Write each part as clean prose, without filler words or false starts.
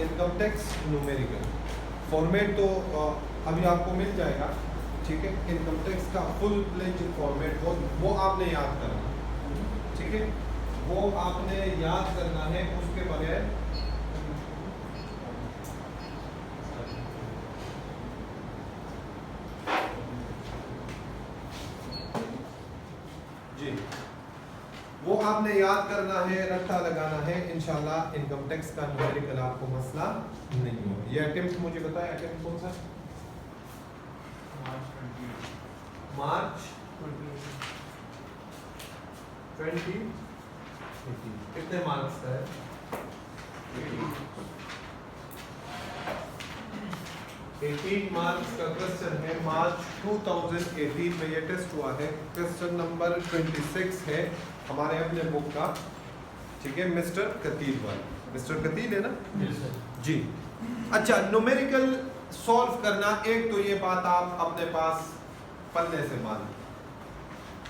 Income tax numerical format तो अभी आपको मिल जाएगा, ठीक है। इनकम टैक्स का फुल फ्लेज फॉर्मेट वो आपने याद करना, ठीक है, वो आपने याद करना है। उसके बगैर जी वो आपने याद करना है, रट्टा लगाना है। इंशाल्लाह इनकम टैक्स का न्यूमेरिकल आपको मसला नहीं होगा। ये अटेम्प्ट मुझे बताया, अटेम्प्ट कौन सा? मार्च 20 कितने मार्क्स का है? 18 मार्क्स का क्वेश्चन है। मार्च 2018 में ये टेस्ट हुआ है। क्वेश्चन नंबर 26 है हमारे अपने बुक का, ठीक है। मिस्टर कतील वाला, मिस्टर कतील है ना? जी। अच्छा, न्यूमेरिकल सॉल्व करना, एक तो ये बात आप अपने पास पन्ने से मान,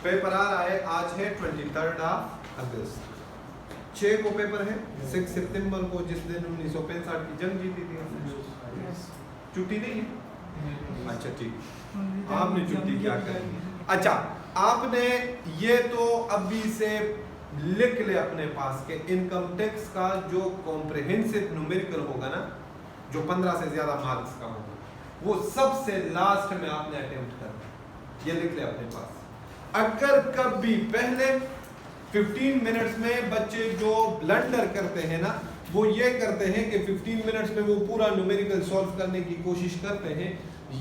पेपर आ रहा है, आज है 23 अगस्त, 6 को पेपर है, 6 सितंबर को, जिस दिन 1965 की जंग जीती थी। छुट्टी नहीं है? अच्छा ठीक, आपने छुट्टी क्या करी? अच्छा, आपने ये तो अभी से लिख ले अपने पास के इनकम टैक्स का जो कॉम्प्रिहेंसिव न्यूमेरिकल होगा ना, जो 15 से ज्यादा मार्क्स का होगा, वो सबसे लास्ट में आपने अटेम्प्ट करना, ये लिख ले अपने पास। अगर कभी पहले 15 मिनट्स में बच्चे जो ब्लंडर करते हैं ना, वो ये करते हैं कि 15 मिनट्स में वो पूरा न्यूमेरिकल सॉल्व करने की कोशिश करते हैं।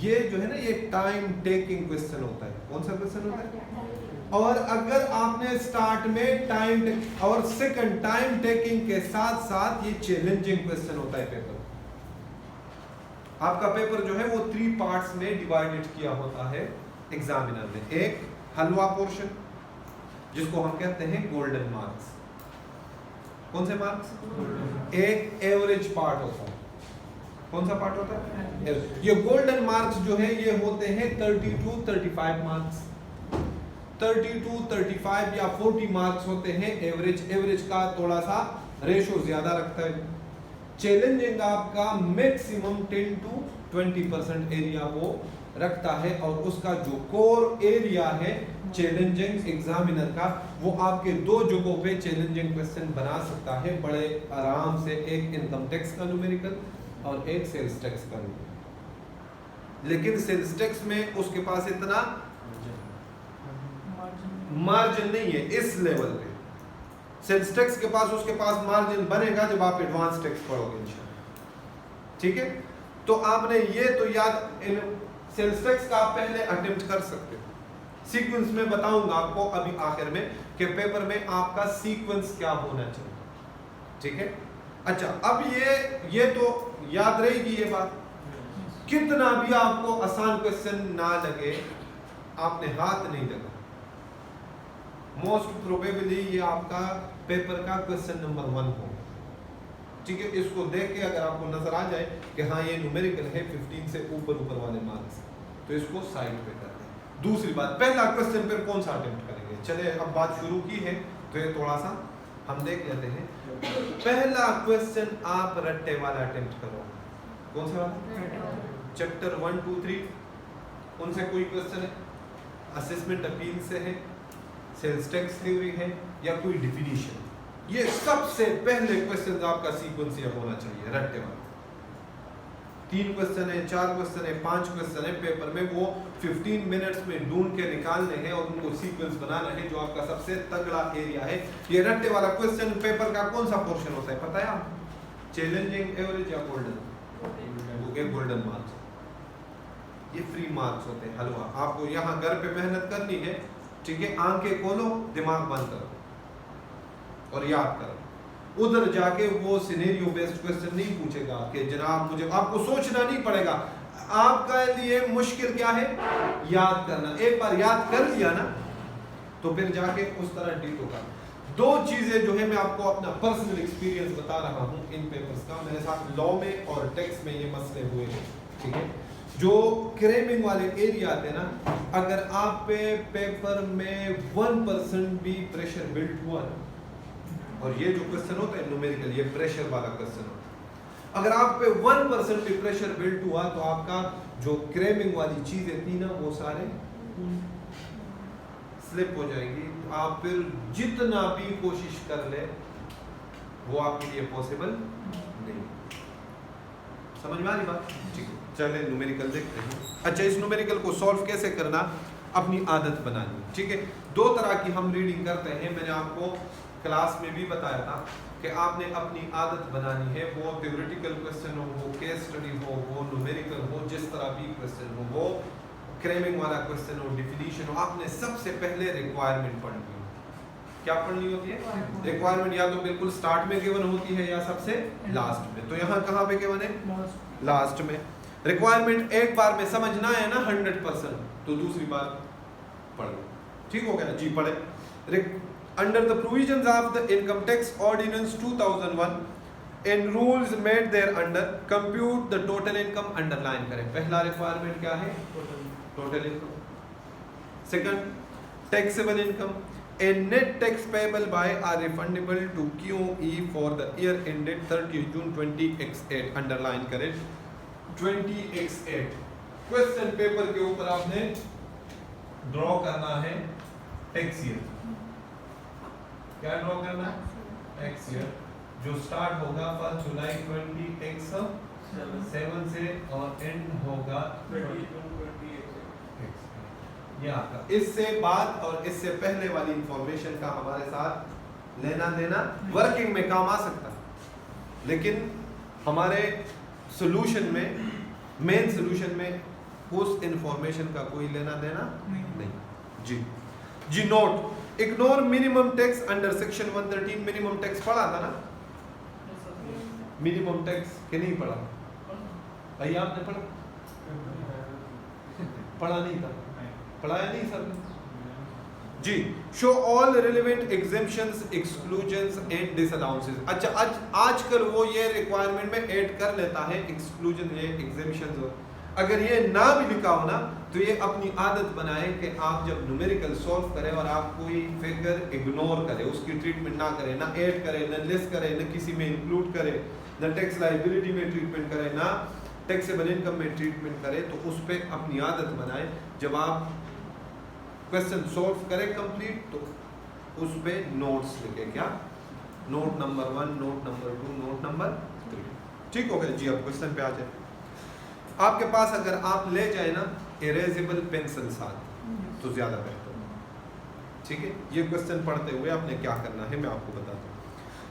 ये जो है ना, ये टाइम टेकिंग क्वेश्चन होता है। कौन सा क्वेश्चन होता है? और अगर आपने स्टार्ट में टाइम और सेकंड टाइम टेकिंग के साथ साथ ये चैलेंजिंग क्वेश्चन होता है पेपर। आपका पेपर जो है वो 3 पार्ट्स में डिवाइडेड किया होता है एग्जामिनर ने। एक हलवा पोर्शन, जिसको हम कहते हैं गोल्डन मार्क्स। कौन से मार्क्स? एक एवरेज पार्ट होता है। कौन सा पार्ट होता है? ये गोल्डन मार्क्स जो है ये होते हैं 32-35 मार्क्स। 32, 35 या 40 मार्क्स होते हैं एवरेज। एवरेज का थोड़ा सा रेशो ज्यादा रखता है। चैलेंजिंग आपका मैक्सिमम 10 to 20% एरिया वो रखता है, और उसका जो कोर एरिया है चैलेंजिंग एग्जामिनर का, वो आपके 2 जगहों पे चैलेंजिंग क्वेश्चन बना सकता है बड़े आराम से। एक इनकम टैक्स का न्यूमेरिकल और एक सेल्स टैक्स का न्यूमेरिकल। लेकिन सेल्स टैक्स में उसके पास इतना मार्जिन नहीं है इस लेवल पे। सेल्स टैक्स के पास उसके पास मार्जिन बनेगा जब आप एडवांस टैक्स पढ़ोगे इंशाल्लाह, ठीक है। तो आपने ये तो याद, सेल्स टैक्स का आप पहले अटेम्प्ट कर सकते हो। सीक्वेंस में बताऊंगा आपको अभी आखिर में कि पेपर में आपका सीक्वेंस क्या होना चाहिए, ठीक है। अच्छा, अब ये तो याद रहेगी ये बात। कितना भी आपको आसान क्वेश्चन ना लगे, आपने हाथ नहीं लगा, मोस्ट प्रोबेबली ये आपका पेपर का क्वेश्चन नंबर 1 हो, ठीक है। इसको देख के अगर आपको नजर आ जाए कि हाँ ये न्यूमेरिकल है 15 से ऊपर वाले मार्क्स, तो इसको साइड पे कर दें। दूसरी बात, पहला क्वेश्चन पर कौन सा अटेम्प्ट करेंगे? चले, अब बात शुरू की है तो ये थोड़ा सा हम देख लेते हैं। पहला क्वेश्चन आप रट्टे वाला अटेम्प्ट करो। कौन सा वाला? चैप्टर 1, 2, 3 उनसे कोई क्वेश्चन है? असेसमेंट अपील से है, सेल्स टैक्स थ्योरी है, या कोई डिफिनीशन? ये सबसे पहले क्वेश्चन आपका सीक्वेंस ये होना चाहिए रट्टे वाला। 3 क्वेश्चन है, 4 क्वेश्चन है, 5 क्वेश्चन है पेपर में, वो 15 मिनट्स में ढूंढ के निकालने हैं और उनको सीक्वेंस बनाना है जो आपका सबसे तगड़ा एरिया है। ये रट्टे वाला क्वेश्चन पेपर का कौन सा पोर्शन होता है पता है आप? चैलेंजिंग, एवरेज या गोल्डन? Golden marks. ये फ्री मार्क्स होते हैं, हलवा। आपको यहाँ घर पे मेहनत करनी है, ठीक है। आंखें खोलो, दिमाग बंद करो और याद करो। उधर जाके वो सिनेरियो बेस्ड क्वेश्चन नहीं पूछेगा कि जनाब मुझे, आपको सोचना नहीं पड़ेगा। आपका लिए मुश्किल क्या है? याद करना। एक बार याद कर लिया ना तो फिर जाके उस तरह डील होगा। 2 चीजें जो है मैं आपको अपना पर्सनल एक्सपीरियंस बता रहा हूँ इन पेपर्स का। मेरे साथ लॉ में और टैक्स में ये मसले हुए हैं, ठीक है। जो क्रेमिंग वाले एरिया थे ना, अगर आप पे पेपर में 1% भी प्रेशर बिल्ड हुआ ना, और ये जो क्वेश्चन होता है न्यूमेरिकल, ये प्रेशर वाला क्वेश्चन होता है। अगर आप पे 1% भी प्रेशर बिल्ट हुआ तो आपका जो क्रेमिंग वाली चीजें थी ना वो सारे स्लिप हो जाएगी। तो आप फिर जितना भी कोशिश कर ले वो आपके लिए पॉसिबल नहीं। समझ में आ रही बात? ठीक है, चले न्यूमेरिकल देखते हैं। अच्छा, इस न्यूमेरिकल को सॉल्व कैसे करना, अपनी आदत बनानी। ठीक है, दो तरह की हम रीडिंग करते हैं। मैंने आपको क्लास में भी बताया था कि आपने अपनी आदत बनानी है, वो थ्योरेटिकल क्वेश्चन हो, वो केस स्टडी हो, वो न्यूमेरिकल हो, जिस तरह भी क्वेश्चन हो, वो क्रेमिंग वाला क्वेश्चन हो, डिफिनीशन हो, आपने सबसे पहले रिक्वायरमेंट पढ़नी हो। क्या पढ़नी होती है? रिक्वायरमेंट या तो बिल्कुल स्टार्ट में गिवन होती है या सबसे लास्ट में। तो यहाँ कहाँ पे गिवन है? लास्ट में। रिक्वायरमेंट एक बार में समझ ना है ना 100%, तो दूसरी बार पढ़ लो। ठीक हो गया जी? पढ़े। Under the provisions of the Income Tax Ordinance 2001 and rules made thereunder, compute the total income। Underline करें। पहला रिक्वायरमेंट क्या है? Total income. Second, taxable income and net tax payable by are refundable to QE for the year ended 30 June 20x8। Underline करें 20x8। Question paper के ऊपर आपने draw करना है टैक्स ईयर। क्या ड्रॉ करना है? टैक्स ईयर जो स्टार्ट होगा 1 जुलाई 20x7 से और एंड होगा 20x। ये आपका इससे बाद और इससे पहले वाली इंफॉर्मेशन का हमारे साथ लेना देना वर्किंग में काम आ सकता है, लेकिन हमारे सॉल्यूशन में, मेन सॉल्यूशन में उस इंफॉर्मेशन का कोई लेना देना नहीं। जी जी। Note, ignore minimum tax under section 113। Minimum tax पढ़ा था ना? मिनिमम टैक्स के नहीं पढ़ा? भैया आपने पढ़ा? पढ़ा नहीं था? पढ़ाया नहीं sir ji. Show all relevant exemptions, exclusions and disallowances. अच्छा, आजकल वो ये रिक्वायरमेंट में ऐड कर लेता है एक्सक्लूजन, ये एग्जेम्पशंस। अगर ये ना भी लिखा हो ना तो ये अपनी आदत बनाए कि आप जब न्यूमेरिकल सॉल्व करें और आप कोई फिगर इग्नोर करें, उसकी ट्रीटमेंट ना करें, ना ऐड करें, ना लेस करें, ना किसी में इंक्लूड करें, ना टैक्स लायबिलिटी में ट्रीटमेंट करें, ना टैक्सेबल इनकम में ट्रीटमेंट करें, तो उस पर अपनी आदत बनाए। जब आप क्वेश्चन सॉल्व करें कंप्लीट तो उस पे नोट्स लिखे। क्या? Note number 1, note number 2, note number 3। ठीक हो गया जी? अब क्वेश्चन पे आ जाए। आपके पास अगर आप ले जाए ना इरेजेबल पेंसिल साथ तो ज्यादा बेहतर। ठीक है, ये क्वेश्चन पढ़ते हुए आपने क्या करना है मैं आपको बताता हूँ।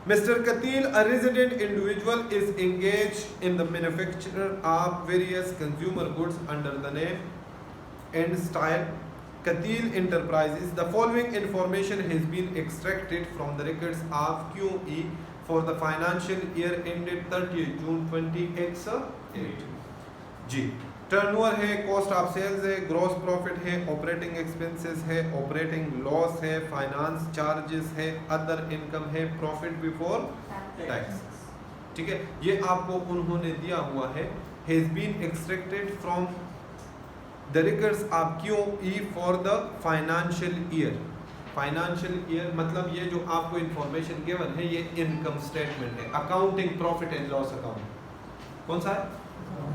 Mr. Katil, a resident individual, is engaged in the manufacture of various consumer goods under the name and style Katil Enterprises. The following information has been extracted from the records of QE for the financial year ended 30 June 20x8। जी, turnover है, cost of sales है, gross profit है, operating expenses है, operating loss है, finance charges है, other income है, profit before tax. ठीक है, ये आपको उन्होंने दिया हुआ है। Has been extracted from the records of QE for the financial year. Financial year मतलब ये जो आपको इंफॉर्मेशन गिवन है ये इनकम स्टेटमेंट है, accounting profit and loss account. कौन सा है?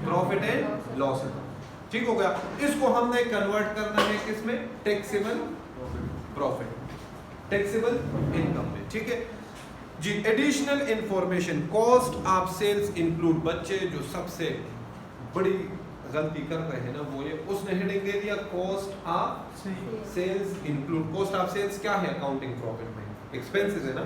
Profit and loss account. ठीक हो गया। इसको हमने कन्वर्ट करना है किसमें? टैक्सेबल प्रॉफिट, टैक्सेबल इनकम में। ठीक है जी। Additional information, cost of sales include. बच्चे जो सबसे बड़ी गलती कर रहे हैं ना वो ये, उसने हेडिंग दे दिया cost of sales include. Cost of sales क्या है? अकाउंटिंग प्रॉफिट में एक्सपेंसेस है ना।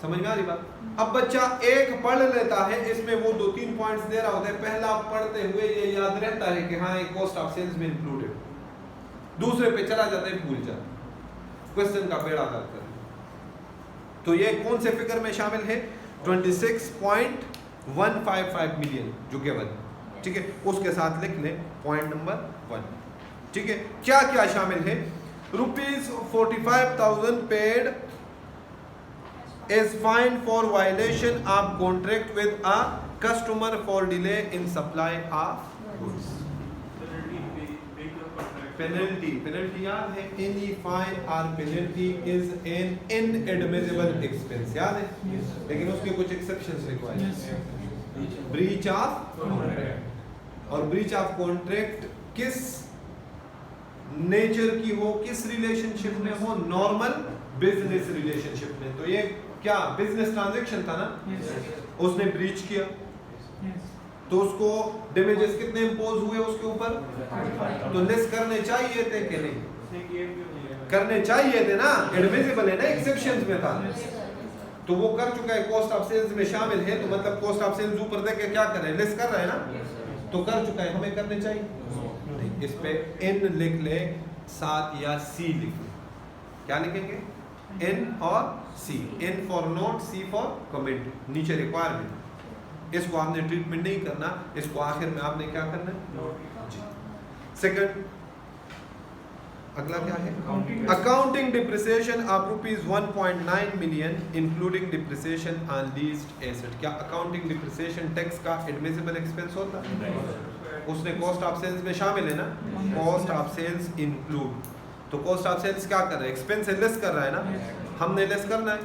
समझ में आ रही बात? अब बच्चा एक पढ़ लेता है, इसमें वो 2-3 पॉइंट्स दे रहा होता है, पहला पढ़ते हुए ये याद रहता है कि हाँ ये कॉस्ट ऑफ सेल्स में इंक्लूडेड, दूसरे पे चला जाता है, भूल जाता, क्वेश्चन का बेड़ा गर्क कर। तो ये कौन से फिगर में शामिल है? 26.155 मिलियन जो गिवन। ठीक है, उसके साथ लिख लें पॉइंट नंबर 1। ठीक है, क्या क्या शामिल है? ₹45,000 paid is fine for violation of contract with a customer for delay in supply of goods। penalty याद है? any fine or penalty is an inadmissible expense, याद है? लेकिन उसके कुछ exceptions required। Breach of contract. और ब्रीच ऑफ कॉन्ट्रैक्ट किस nature की हो, किस रिलेशनशिप में हो? नॉर्मल बिजनेस रिलेशनशिप में। तो ये क्या बिजनेस ट्रांजैक्शन था ना? उसने ब्रीच किया तो उसको डैमेजेस कितने इंपोज हुए उसके ऊपर? तो लेस करने चाहिए थे कि नहीं? करने चाहिए थे ना, एडमिसिबल है ना, एक्सेप्शंस में था। तो वो कर चुका है, कॉस्ट ऑफ सेल्स में शामिल है, तो मतलब कॉस्ट ऑफ सेल्स ऊपर देके क्या कर रहे हैं? लेस कर रहे हैं ना, तो कर चुका है, हमें करने चाहिए नहीं। इस पे एन लिख ले साथ या सी लिख ले। क्या लिखेंगे? एन और C. N for note, C for comment. नीचे रिक्वायरमेंट, इसको आपने ट्रीटमेंट नहीं करना, इसको आखिर में आपने क्या करना है? सेकंड, अगला क्या है? Accounting depreciation of ₹1.9 million including depreciation on leased asset. क्या अकाउंटिंग डिप्रिसिएशन टैक्स का एडमिसिबल एक्सपेंस होता है? उसने कॉस्ट ऑफ सेल्स में शामिल है ना, कॉस्ट ऑफ सेल्स इंक्लूड। तो कॉस्ट ऑफ सेल्स क्या कर रहा है? एक्सपेंस से लेस कर रहा है ना, हमने लेस करना है,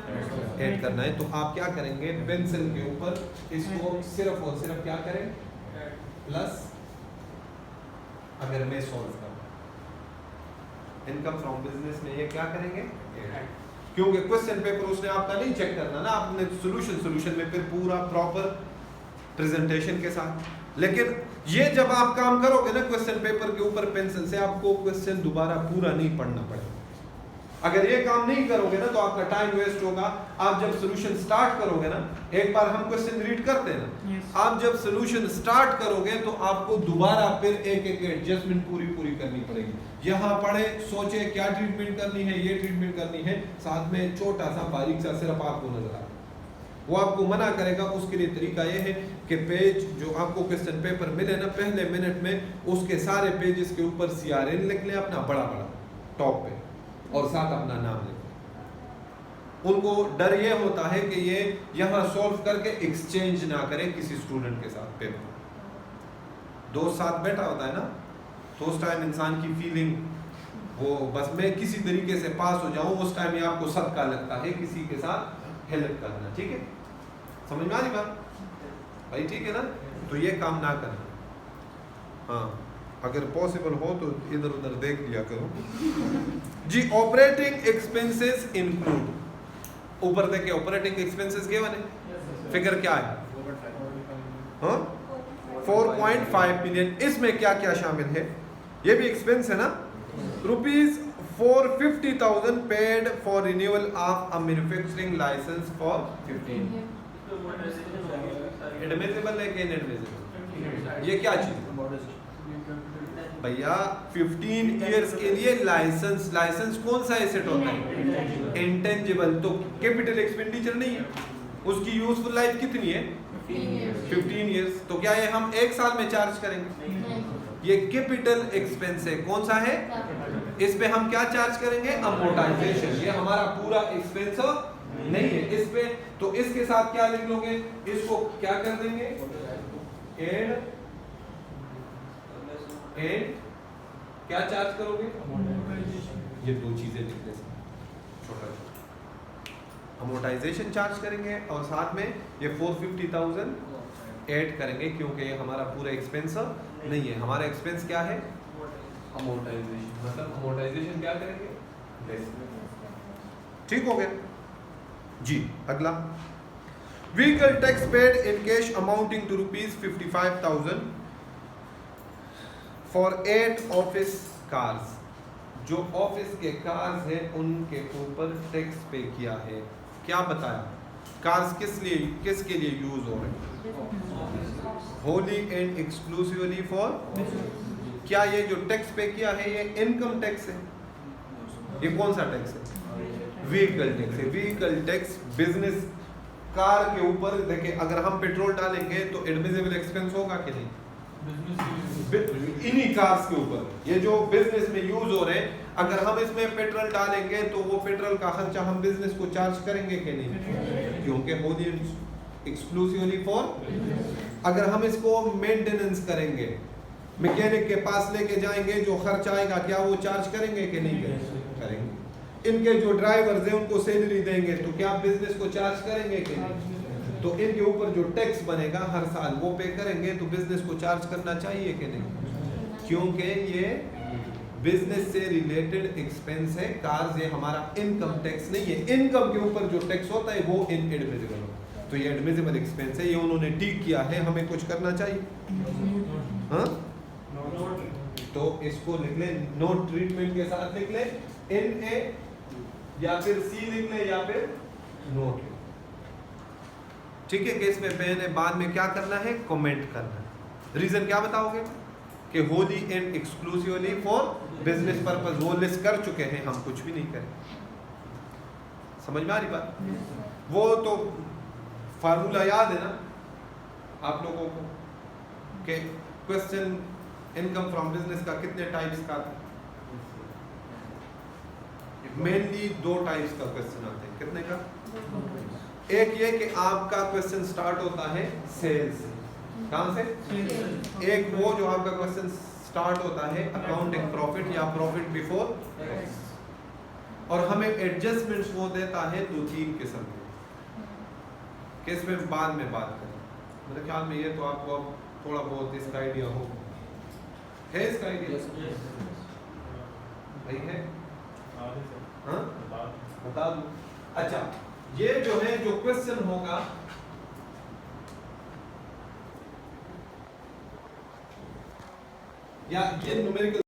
ऐड करना है। तो आप क्या करेंगे? पेंसिल के ऊपर इसको सिर्फ और सिर्फ क्या करें? प्लस। अगर मैं सॉल्व करूं इनकम फ्रॉम बिजनेस में, ये क्या करेंगे? क्योंकि क्वेश्चन पेपर उसने आपका नहीं चेक करना ना, आपने सोल्यूशन में फिर पूरा प्रॉपर प्रेजेंटेशन के साथ। लेकिन ये जब आप काम करोगे ना क्वेश्चन पेपर के ऊपर पेंसिल से, आपको क्वेश्चन दोबारा पूरा नहीं पढ़ना पड़ेगा। अगर ये काम नहीं करोगे ना तो आपका टाइम वेस्ट होगा। आप जब सोल्यूशन स्टार्ट करोगे ना, एक बार हम क्वेश्चन रीड करते हैं ना, आप जब सोल्यूशन स्टार्ट करोगे तो आपको दोबारा फिर एक एक एडजस्टमेंट पूरी करनी पड़ेगी। यहाँ पढ़े, सोचे क्या ट्रीटमेंट करनी है, ये ट्रीटमेंट करनी है, साथ में छोटा सा बारीक सा सिर्फ आपको नजर आए, वो आपको मना करेगा। उसके लिए तरीका ये है कि पेज जो आपको क्वेश्चन पेपर मिले ना, पहले मिनट में उसके सारे पेजेस के ऊपर CRN लिख लें अपना बड़ा टॉप पे, और साथ अपना नाम लिखें। उनको डर ये होता है कि ये यहाँ सॉल्व करके एक्सचेंज ना करें किसी स्टूडेंट के साथ पेपर। दोस्त साथ बैठा होता है ना, तो उस टाइम इंसान की फीलिंग वो बस मैं किसी तरीके से पास हो जाऊं, उस टाइम ये आपको सदका लगता है किसी के साथ हेल्प करना। ठीक है, समझ में आ रही बात भाई? ठीक है ना? तो ये काम ना करना। हाँ, अगर पॉसिबल हो तो इधर उधर देख लिया करो जी। ऑपरेटिंग एक्सपेंसेस इंक्लूड, ऊपर देखे ऑपरेटिंग एक्सपेंसेस के बने, फिगर क्या है? हाँ, 4.5 मिलियन। इसमें क्या क्या शामिल है? ये भी एक्सपेंस है ना। ₹450,000 paid for renewal of a manufacturing licence for 15। Admissible है कि इनएडमिसिबल? ये क्या चीज भैया? 15 इयर्स के लिए लाइसेंस। लाइसेंस कौन सा एसेट होता है? इंटेंजिबल। तो कैपिटल एक्सपेंडिचर नहीं है, उसकी यूजफुल लाइफ कितनी है? 15 इयर्स। तो क्या ये हम एक साल में चार्ज करेंगे? ये कैपिटल एक्सपेंस है। कौन सा है? इस पे हम क्या चार्ज करेंगे? अमोर्टाइजेशन। ये हमारा पूरा एक्सपेंस नहीं है इस पे। तो इसके साथ क्या लिख लोगे? इसको क्या कर देंगे? एड क्या चार्ज करोगे? ये दो चीजें लिखने से छोटा अमोर्टाइजेशन चार्ज करेंगे, और साथ में ये 450,000 ऐड करेंगे, क्योंकि ये हमारा पूरा एक्सपेंस नहीं है। हमारा एक्सपेंस क्या है? अमोर्टाइजेशन। मतलब अमोर्टाइजेशन क्या करेंगे? ठीक हो गया जी। अगला, vehicle tax paid in cash amounting to ₹55,000 for 8 office cars. जो ऑफिस के कार्स हैं उनके ऊपर टैक्स पे किया है। क्या बताया? कार्स किसके लिए यूज हो रहे हैं? Holi and exclusively for. क्या ये जो टैक्स पे किया है ये इनकम टैक्स है? ये कौन सा टैक्स है? व्हीकल टैक्स है। व्हीकल टैक्स बिजनेस कार के ऊपर। देखिए, अगर हम पेट्रोल डालेंगे तो एडमिसिबल एक्सपेंस होगा कि नहीं? इन्हीं कार्स के ऊपर ये जो बिजनेस में यूज हो रहे हैं, अगर हम इसमें पेट्रोल डालेंगे तो वो पेट्रोल का खर्चा हम बिजनेस को चार्ज करेंगे कि नहीं? क्योंकि होली एक्सक्लूसिवली फॉर। अगर हम इसको मेंटेनेंस करेंगे, मैकेनिक के पास लेके जाएंगे, जो खर्च आएगा क्या वो चार्ज करेंगे कि नहीं करेंगे? इनके जो ड्राइवर्स हैं उनको सैलरी देंगे, तो क्या बिजनेस को चार्ज करेंगे कि नहीं? तो इनके ऊपर जो टैक्स बनेगा हर साल वो पे करेंगे, तो बिजनेस को चार्ज करना चाहिए कि नहीं, क्योंकि ये बिजनेस से रिलेटेड एक्सपेंस है। कार्स ये हमारा इनकम टैक्स नहीं है, इनकम के ऊपर जो टैक्स होता है वो इनएडमिसिबल होता है, तो ये एडमिसिबल एक्सपेंस है, ये उन्होंने ठीक किया है, हमें कुछ करना चाहिए। हाँ, तो इसको लिख ले, नो ट्रीटमेंट के साथ लिख ले, इन ए या फिर सी लिख ले या फिर नोट, ठीक है। केस में पेन है, बाद में क्या करना है, कमेंट करना है। रीजन क्या बताओगे कि Holi and exclusively for business purpose, वो लिस्ट कर चुके हैं, हम कुछ भी नहीं करें। समझ में आ रही बात? वो तो फार्मूला याद है ना आप लोगों को कि क्वेश्चन इनकम फ्रॉम बिजनेस का कितने टाइप्स का था? मेनली 2 टाइप्स का क्वेश्चन आते हैं। कितने का? एक ये कि आपका क्वेश्चन स्टार्ट होता है सेल्स से, कहां से? एक वो जो आपका क्वेश्चन स्टार्ट होता है अकाउंटिंग प्रॉफिट या प्रॉफिट बिफोर टैक्स, और हमें एडजस्टमेंट्स वो देता है 2-3 किस्म के, किस में बाद में बात करें। मेरे ख्याल में ये तो आपको अब थोड़ा बहुत इसका आइडिया हो है, इसका आइडिया भाई है? हाँ बता दूं। अच्छा, ये जो है जो क्वेश्चन होगा या ये न्यूमेरिकल